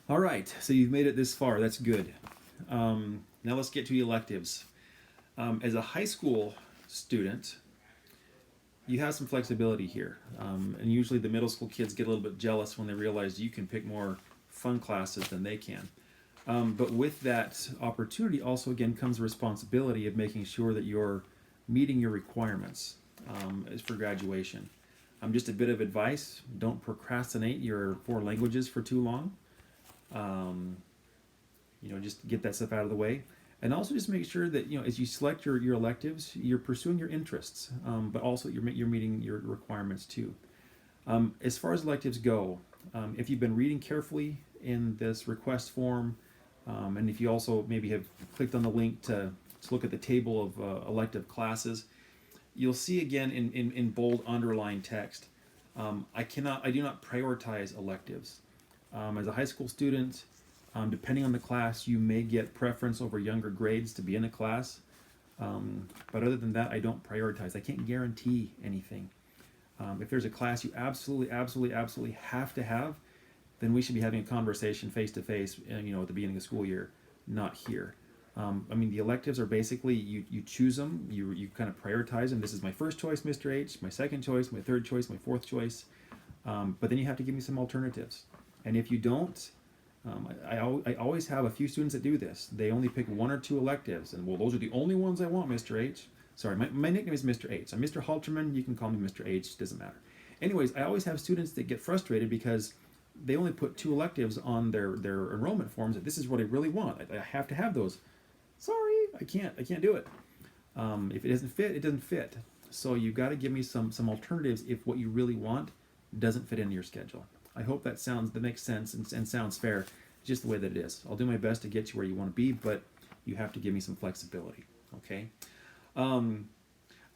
All right, so you've made it this far. That's good. Now let's get to electives. As a high school student, you have some flexibility here. And usually the middle school kids get a little bit jealous when they realize you can pick more fun classes than they can. But with that opportunity also again comes the responsibility of making sure that you're meeting your requirements for graduation. Just a bit of advice, don't procrastinate your four languages for too long. Um, just get that stuff out of the way. And also just make sure that, as you select your electives, you're pursuing your interests, but also you're meeting your requirements too. As far as electives go, if you've been reading carefully in this request form, and if you also maybe have clicked on the link to look at the table of elective classes, you'll see again in bold underlined text, I do not prioritize electives. As a high school student, depending on the class, you may get preference over younger grades to be in a class. But other than that, I don't prioritize. I can't guarantee anything. If there's a class you absolutely have to have, then we should be having a conversation face to face, at the beginning of the school year, not here. The electives are basically you choose them, you kind of prioritize them. This is my first choice, Mr. H, my second choice, my third choice, my fourth choice. But then you have to give me some alternatives. And if you don't, I always have a few students that do this. They only pick one or two electives, and well, those are the only ones I want, Mr. H. Sorry, my nickname is Mr. H. I'm Mr. Halterman. You can call me Mr. H. Doesn't matter. Anyways, I always have students that get frustrated because they only put two electives on their enrollment forms. That this is what I really want. I have to have those. Sorry, I can't do it. If it doesn't fit, it doesn't fit. So you've got to give me some alternatives if what you really want doesn't fit into your schedule. I hope that makes sense and sounds fair, just the way that it is. I'll do my best to get you where you want to be, but you have to give me some flexibility, okay? And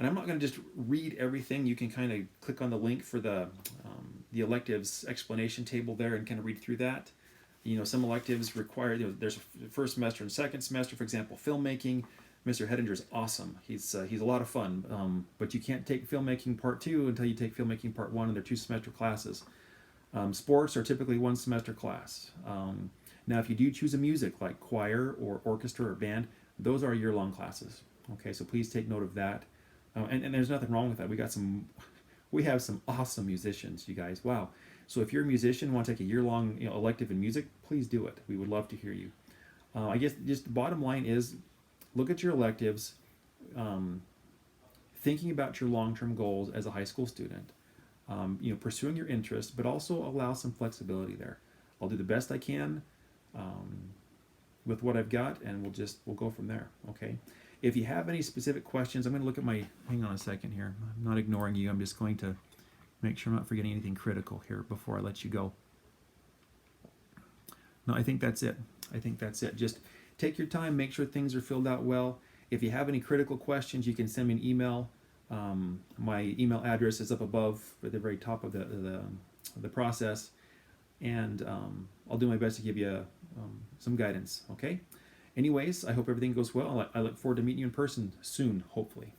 I'm not going to just read everything. You can kind of click on the link for the electives explanation table there and kind of read through that. Some electives require, there's first semester and second semester, for example, filmmaking. Mr. Hedinger is awesome. He's a lot of fun, but you can't take filmmaking part 2 until you take filmmaking part 1, and they're 2 semester classes. Sports are typically 1 semester class. Now, if you do choose a music like choir or orchestra or band, those are year-long classes. Okay, so please take note of that. And there's nothing wrong with that. We have some awesome musicians, you guys. Wow. So if you're a musician, want to take a year-long elective in music, please do it. We would love to hear you. I guess just the bottom line is, look at your electives, thinking about your long-term goals as a high school student. Pursuing your interests, but also allow some flexibility there. I'll do the best I can with what I've got, and we'll go from there. Okay. If you have any specific questions, I'm going to look at hang on a second here. I'm not ignoring you. I'm just going to make sure I'm not forgetting anything critical here before I let you go. No, I think that's it. Just take your time, make sure things are filled out well. If you have any critical questions, you can send me an email. My email address is up above at the very top of the process, and I'll do my best to give you some guidance. Okay. Anyways, I hope everything goes well. I look forward to meeting you in person soon, hopefully.